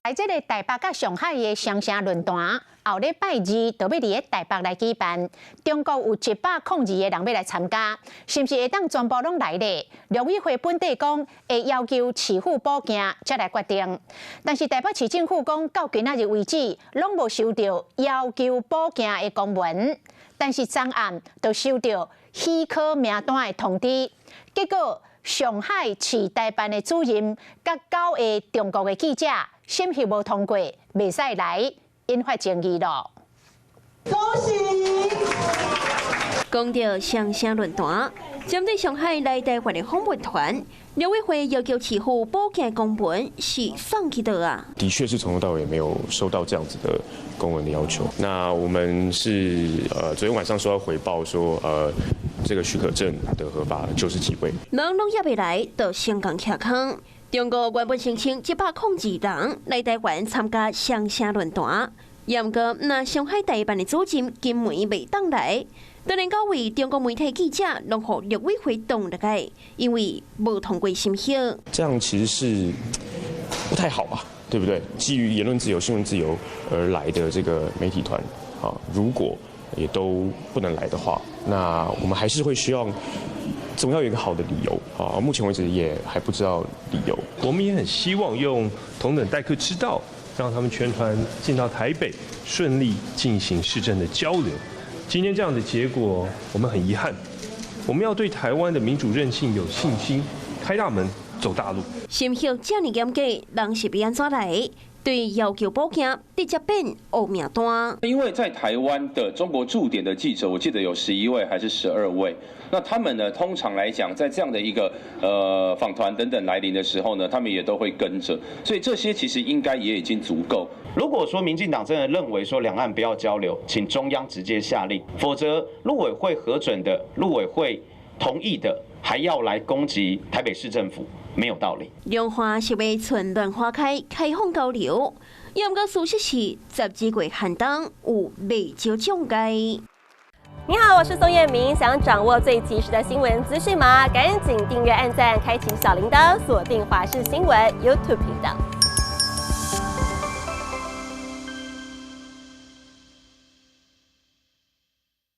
在这个台北甲上海的双城论坛，后礼拜二就要伫台北来举办。中国有102个人要来参加，是不是会当全部拢来咧？陆委会本地讲会要求市府补件，才来决定。但是台北市政府讲到今仔日为止，拢无收到要求补件的公文，但是昨暗就收到许可名单的通知，结果。上海市代办的主任甲9个中国的记者审核无通过，袂使来，引发争议咯。恭喜！讲到双城论坛，针对上海来台湾的访问团，陆委会要求市府补件公文是送去的啊。的确是从头到尾没有收到这样子的公文的要求。那我们是昨天晚上收到回报说这个许可证的合法90几位，人拢也未来到香港徛坑。中国原本申请102人来台湾参加双城论坛，也毋过那上海代办的主任金梅未当来，当然9位中国媒体记者拢互陆委会挡了解，因为无通过审核。这样其实是不太好吧，对不对？基于言论自由、新闻自由而来的这个媒体团，如果也都不能来的话，那我们还是会希望总要有一个好的理由目前为止也还不知道理由。我们也很希望用同等待客之道，让他们全团进到台北，顺利进行市政的交流。今天这样的结果，我们很遗憾。我们要对台湾的民主韧性有信心，开大门走大路。审核这么严格，人是要安怎来？对要求补件直接变黑名单。因为在台湾的中国驻点的记者，我记得有11位还是12位。那他们呢，通常来讲，在这样的一个访团等等来临的时候呢，他们也都会跟着。所以这些其实应该也已经足够。如果说民进党真的认为说两岸不要交流，请中央直接下令，否则陆委会核准的、陆委会同意的，还要来攻击台北市政府。没有道理。两岸是要春暖花开，开放交流，也毋过事实是12月寒冬有未少障碍。你好，我是宋彦明。想掌握最及时的新闻资讯吗？赶紧订阅、按赞、开启小铃铛，锁定华视新闻 YouTube 频道。